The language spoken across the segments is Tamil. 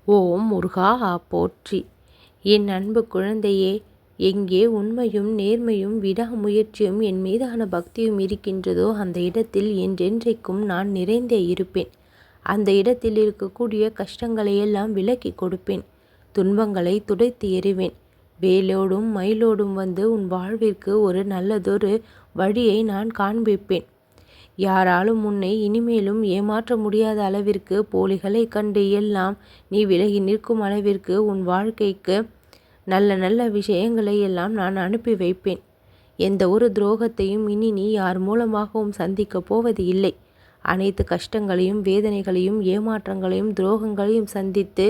ஓம் முருகா போற்றி. என் அன்பு குழந்தையே, எங்கே உண்மையும் நேர்மையும் விடாமுயற்சியும் என் மீதான பக்தியும் இருக்கின்றதோ அந்த இடத்தில் என்றென்றைக்கும் நான் நிறைந்தே இருப்பேன். அந்த இடத்தில் இருக்கக்கூடிய கஷ்டங்களையெல்லாம் விலக்கி கொடுப்பேன். துன்பங்களை துடைத்து எறிவேன். வேலோடும் மயிலோடும் வந்து உன் வாழ்விற்கு ஒரு நல்லதொரு வழியை நான் காண்பிப்பேன். யாராலும் உன்னை இனிமேலும் ஏமாற்ற முடியாத அளவிற்கு போலிகளை கண்டு எல்லாம் நீ விலகி நிற்கும் அளவிற்கு உன் வாழ்க்கைக்கு நல்ல நல்ல விஷயங்களை எல்லாம் நான் அனுப்பி வைப்பேன். எந்த ஒரு துரோகத்தையும் இனி நீ யார் மூலமாகவும் சந்திக்கப் போவது இல்லை. அனைத்து கஷ்டங்களையும் வேதனைகளையும் ஏமாற்றங்களையும் துரோகங்களையும் சந்தித்து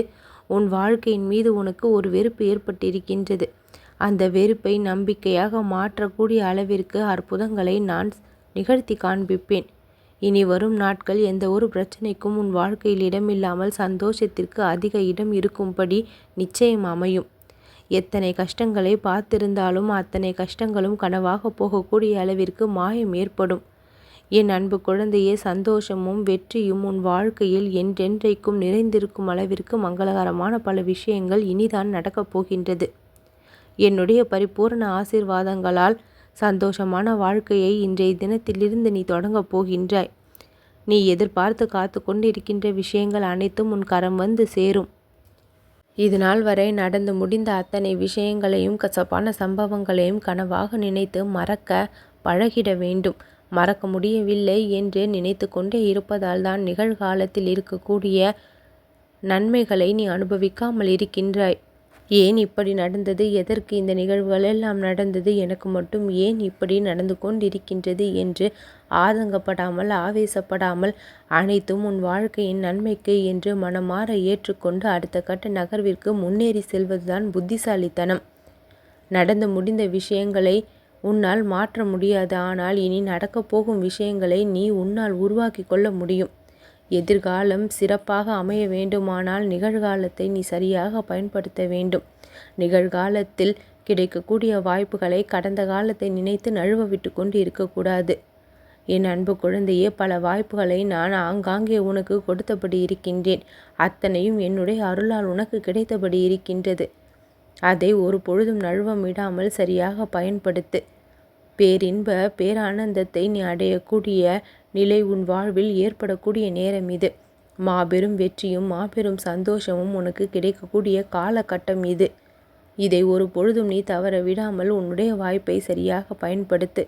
உன் வாழ்க்கையின் மீது உனக்கு ஒரு வெறுப்பு ஏற்பட்டிருக்கின்றது. அந்த வெறுப்பை நம்பிக்கையாக மாற்றக்கூடிய அளவிற்கு அற்புதங்களை நான் நிகழ்த்தி காண்பிப்பேன். இனி வரும் நாட்கள் எந்த ஒரு பிரச்சனைக்கும் உன் வாழ்க்கையில் இடமில்லாமல் சந்தோஷத்திற்கு அதிக இடம் இருக்கும்படி நிச்சயம் அமையும். எத்தனை கஷ்டங்களை பார்த்திருந்தாலும் அத்தனை கஷ்டங்களும் கனவாக போகக்கூடிய அளவிற்கு மாயம் ஏற்படும். என் அன்பு குழந்தையே, சந்தோஷமும் வெற்றியும் உன் வாழ்க்கையில் என்றென்றைக்கும் நிறைந்திருக்கும் அளவிற்கு மங்களகரமான பல விஷயங்கள் இனிதான் நடக்கப் போகின்றது. என்னுடைய பரிபூர்ண ஆசீர்வாதங்களால் சந்தோஷமான வாழ்க்கையை இன்றைய தினத்திலிருந்து நீ தொடங்கப் போகின்றாய். நீ எதிர்பார்த்து காத்து கொண்டிருக்கின்ற விஷயங்கள் அனைத்தும் உன் கரம் வந்து சேரும். இதுநாள் வரை நடந்து முடிந்த அத்தனை விஷயங்களையும் கசப்பான சம்பவங்களையும் கனவாக நினைத்து மறக்க பழகிட வேண்டும். மறக்க முடியவில்லை என்று நினைத்து கொண்டே இருப்பதால் தான் நிகழ்காலத்தில் இருக்கக்கூடிய நன்மைகளை நீ அனுபவிக்காமல் இருக்கின்றாய். ஏன் இப்படி நடந்தது? எதற்கு இந்த நிகழ்வுகள் எல்லாம் நடந்தது? எனக்கு மட்டும் ஏன் இப்படி நடந்து கொண்டிருக்கின்றது என்று ஆதங்கப்படாமல் ஆவேசப்படாமல் அனைத்தும் உன் வாழ்க்கையின் நன்மைக்கு என்று மனமாற ஏற்றுக்கொண்டு அடுத்த கட்ட நகர்விற்கு முன்னேறி செல்வதுதான் புத்திசாலித்தனம். நடந்து முடிந்த விஷயங்களை உன்னால் மாற்ற முடியாது. ஆனால் இனி நடக்கப் போகும் விஷயங்களை நீ உன்னால் உருவாக்கி கொள்ள முடியும். எதிர்காலம் சிறப்பாக அமைய வேண்டுமானால் நிகழ்காலத்தை நீ சரியாக பயன்படுத்த வேண்டும். நிகழ்காலத்தில் கிடைக்கக்கூடிய வாய்ப்புகளை கடந்த காலத்தை நினைத்து நழுவ விட்டு கொண்டு இருக்கக்கூடாது. என் அன்பு குழந்தையே, பல வாய்ப்புகளை நான் ஆங்காங்கே உனக்கு கொடுத்தபடி இருக்கின்றேன். அத்தனையும் என்னுடைய அருளால் உனக்கு கிடைத்தபடி இருக்கின்றது. அதை ஒரு பொழுதும் நழுவ விடாமல் சரியாக பயன்படுத்து. பேரின்ப பேரானந்தத்தை நீ அடையக்கூடிய நிலை உன் வாழ்வில் ஏற்படக்கூடிய நேரம் இது. மாபெரும் வெற்றியும் மாபெரும் சந்தோஷமும் உனக்கு கிடைக்கக்கூடிய காலகட்டம் இது. இதை ஒரு பொழுதும் நீ தவற விடாமல் உன்னுடைய வாய்ப்பை சரியாக பயன்படுத்து.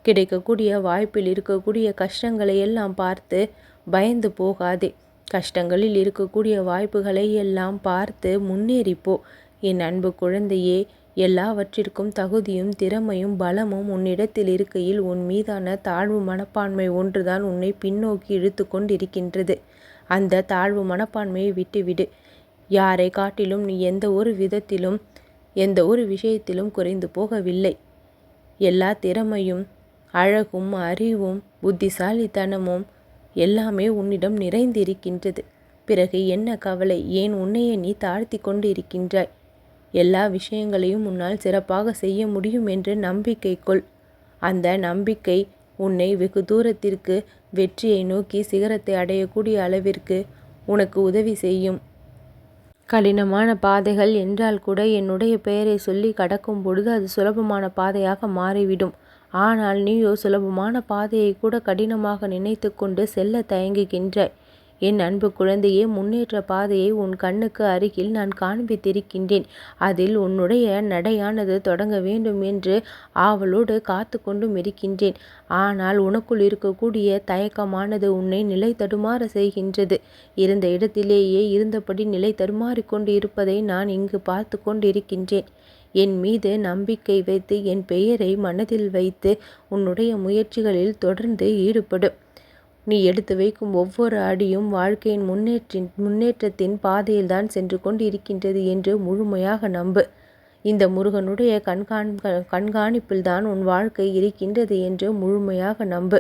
கிடைக்கக்கூடிய வாய்ப்பில் இருக்கக்கூடிய கஷ்டங்களை எல்லாம் பார்த்து பயந்து போகாதே. கஷ்டங்களில் இருக்கக்கூடிய வாய்ப்புகளை எல்லாம் பார்த்து முன்னேறிப்போ. என் அன்பு குழந்தையே, எல்லாவற்றிற்கும் தகுதியும் திறமையும் பலமும் உன்னிடத்தில் இருக்கையில் உன் மீதான தாழ்வு மனப்பான்மை ஒன்றுதான் உன்னை பின்னோக்கி இழுத்து கொண்டிருக்கின்றது. அந்த தாழ்வு மனப்பான்மையை விட்டுவிடு. யாரை காட்டிலும் நீ எந்த ஒரு விதத்திலும் எந்த ஒரு விஷயத்திலும் குறைந்து போகவில்லை. எல்லா திறமையும் அழகும் அறிவும் புத்திசாலித்தனமும் எல்லாமே உன்னிடம் நிறைந்திருக்கின்றது. பிறகு என்ன கவலை? ஏன் உன்னையே நீ தாழ்த்தி கொண்டு இருக்கின்றாய்? எல்லா விஷயங்களையும் உன்னால் சிறப்பாக செய்ய முடியும் என்று நம்பிக்கை கொள். அந்த நம்பிக்கை உன்னை வெகு தூரத்திற்கு வெற்றியை நோக்கி சிகரத்தை அடையக்கூடிய அளவிற்கு உனக்கு உதவி செய்யும். கடினமான பாதைகள் என்றால் கூட என்னுடைய பெயரை சொல்லி கடக்கும் பொழுது அது சுலபமான பாதையாக மாறிவிடும். ஆனால் நீயோ சுலபமான பாதையை கூட கடினமாக நினைத்து கொண்டு செல்ல தயங்குகின்றாய். என் அன்பு குழந்தையே, முன்னேற்ற பாதையை உன் கண்ணுக்கு அருகில் நான் காண்பித்திருக்கின்றேன். அதில் உன்னுடைய நடையானது தொடங்க வேண்டும் என்று ஆவலோடு காத்து கொண்டும் இருக்கின்றேன். ஆனால் உனக்குள் இருக்கக்கூடிய தயக்கமானது உன்னை நிலை தடுமாற செய்கின்றது. இருந்த இடத்திலேயே இருந்தபடி நிலை தடுமாறிக்கொண்டு இருப்பதை நான் இங்கு பார்த்து கொண்டிருக்கின்றேன். என் மீது நம்பிக்கை வைத்து என் பெயரை மனதில் வைத்து உன்னுடைய முயற்சிகளில் தொடர்ந்து ஈடுபடு. நீ எடுத்து வைக்கும் ஒவ்வொரு அடியும் வாழ்க்கையின் முன்னேற்றத்தின் பாதையில்தான் சென்று கொண்டு இருக்கின்றது என்று முழுமையாக நம்பு. இந்த முருகனுடைய கண்காணிப்பில்தான் உன் வாழ்க்கை இருக்கின்றது என்று முழுமையாக நம்பு.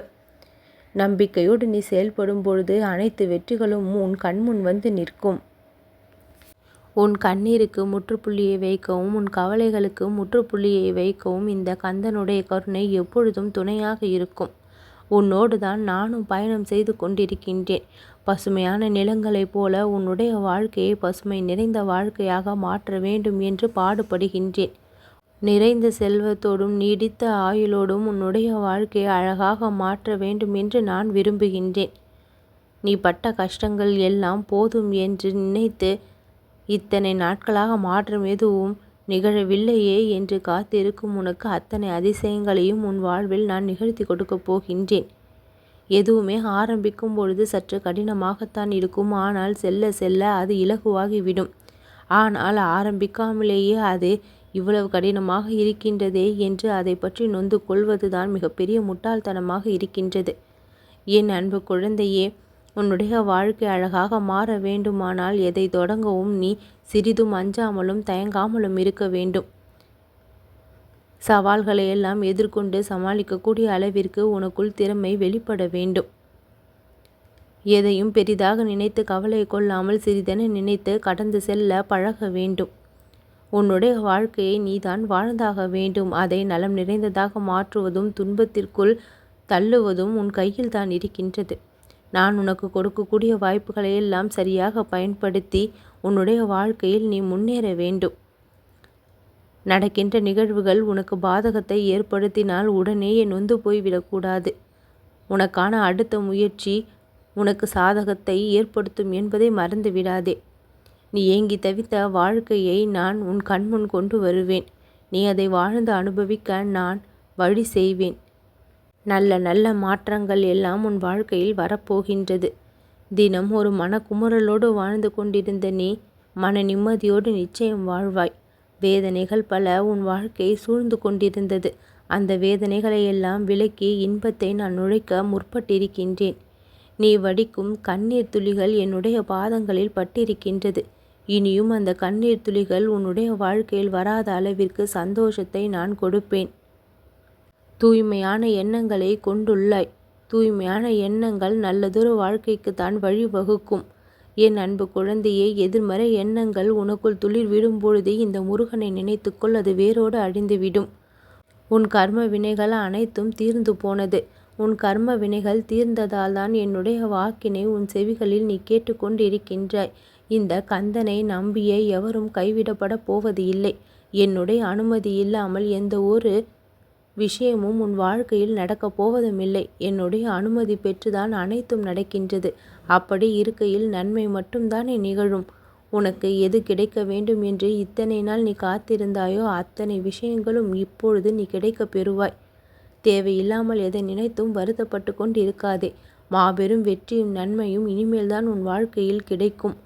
நம்பிக்கையோடு நீ செயல்படும் பொழுது அனைத்து வெற்றிகளும் உன் கண்முன் வந்து நிற்கும். உன் கண்ணீருக்கு முற்றுப்புள்ளியை வைக்கவும் உன் கவலைகளுக்கு முற்றுப்புள்ளியை வைக்கவும் இந்த கந்தனுடைய கருணை எப்பொழுதும் துணையாக இருக்கும். உன்னோடு தான் நானும் பயணம் செய்து கொண்டிருக்கின்றேன். பசுமையான நிலங்களைப் போல உன்னுடைய வாழ்க்கையை பசுமை நிறைந்த வாழ்க்கையாக மாற்ற வேண்டும் என்று பாடுபடுகின்றேன். நிறைந்த செல்வத்தோடும் நீடித்த ஆயுளோடும் உன்னுடைய வாழ்க்கையை அழகாக மாற்ற வேண்டும் என்று நான் விரும்புகின்றேன். நீ பட்ட கஷ்டங்கள் எல்லாம் போதும் என்று நினைத்து இத்தனை நாட்களாக மாற்றம் எதுவும் நிகழவில்லையே என்று காத்திருக்கும் உனக்கு அத்தனை அதிசயங்களையும் உன் வாழ்வில் நான் நிகழ்த்தி கொடுக்கப் போகின்றேன். எதுவுமே ஆரம்பிக்கும் பொழுது சற்று கடினமாகத்தான் இருக்கும். ஆனால் செல்ல செல்ல அது இலகுவாகிவிடும். ஆனால் ஆரம்பிக்காமலேயே அது இவ்வளவு கடினமாக இருக்கின்றதே என்று அதை பற்றி நொந்து கொள்வதுதான் மிகப்பெரிய முட்டாள்தனமாக இருக்கின்றது. என் அன்பு குழந்தையே, உன்னுடைய வாழ்க்கை அழகாக மாற வேண்டுமானால் எதை தொடங்கவும் நீ சிறிதும் அஞ்சாமலும் தயங்காமலும் இருக்க வேண்டும். சவால்களை எல்லாம் எதிர்கொண்டு சமாளிக்கக்கூடிய அளவிற்கு உனக்குள் திறமை வெளிப்பட வேண்டும். எதையும் பெரிதாக நினைத்து கவலை கொள்ளாமல் சிறிதென நினைத்து கடந்து செல்ல பழக வேண்டும். உன்னுடைய வாழ்க்கையை நீதான் வாழ்ந்தாக வேண்டும். அதை நலம் நிறைந்ததாக மாற்றுவதும் துன்பத்திற்குள் தள்ளுவதும் உன் கையில் தான் இருக்கின்றது. நான் உனக்கு கொடுக்கக்கூடிய வாய்ப்புகளை எல்லாம் சரியாக பயன்படுத்தி உன்னுடைய வாழ்க்கையில் நீ முன்னேற வேண்டும். நடக்கின்ற நிகழ்வுகள் உனக்கு பாதகத்தை ஏற்படுத்தினால் உடனே நொந்து போய்விடக்கூடாது. உனக்கான அடுத்த முயற்சி உனக்கு சாதகத்தை ஏற்படுத்தும் என்பதை மறந்து விடாதே. நீ ஏங்கி தவித்த வாழ்க்கையை நான் உன் கண்முன் கொண்டு வருவேன். நீ அதை வாழ்ந்து அனுபவிக்க நான் வழி செய்வேன். நல்ல நல்ல மாற்றங்கள் எல்லாம் உன் வாழ்க்கையில் வரப்போகின்றது. தினம் ஒரு மனக்குமுறலோடு வாழ்ந்து கொண்டிருந்த நீ மன நிம்மதியோடு நிச்சயம் வாழ்வாய். வேதனைகள் பல உன் வாழ்க்கையை சூழ்ந்து கொண்டிருந்தது. அந்த வேதனைகளை எல்லாம் விலக்கி இன்பத்தை நான் நுழைக்க முற்பட்டிருக்கின்றேன். நீ வடிக்கும் கண்ணீர் துளிகள் என்னுடைய பாதங்களில் பட்டிருக்கின்றது. இனியும் அந்த கண்ணீர் துளிகள் உன்னுடைய வாழ்க்கையில் வராத அளவிற்கு சந்தோஷத்தை நான் கொடுப்பேன். தூய்மையான எண்ணங்களை கொண்டுள்ளாய். தூய்மையான எண்ணங்கள் நல்லதொரு வாழ்க்கைக்கு தான் வழிவகுக்கும். என் அன்பு குழந்தையே, எதிர்மறை எண்ணங்கள் உனக்குள் துளிர் விடும் பொழுதே இந்த முருகனை நினைத்துக்கொள், அது வேரோடு அழிந்துவிடும். உன் கர்ம வினைகள் அனைத்தும் தீர்ந்து போனது. உன் கர்ம வினைகள் தீர்ந்ததால் தான் என்னுடைய வாக்கினை உன் செவிகளில் நீ கேட்டுக்கொண்டு இருக்கின்றாய். இந்த கந்தனை நம்பிய எவரும் கைவிடப்பட போவது இல்லை. என்னுடைய அனுமதி இல்லாமல் எந்த ஒரு விஷயமும் உன் வாழ்க்கையில் நடக்கப் போவதுமில்லை. என்னுடைய அனுமதி பெற்றுதான் அனைத்தும் நடக்கின்றது. அப்படி இருக்கையில் நன்மை மட்டும்தானே நிகழும். உனக்கு எது கிடைக்க வேண்டும் என்று இத்தனை நாள் நீ காத்திருந்தாயோ அத்தனை விஷயங்களும் இப்பொழுது நீ கிடைக்க பெறுவாய். தேவையில்லாமல் எதை நினைத்தும் வருத்தப்பட்டு கொண்டு இருக்காதே. மாபெரும் வெற்றியும் நன்மையும் இனிமேல்தான் உன் வாழ்க்கையில் கிடைக்கும்.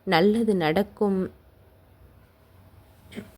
நல்லது நடக்கும்.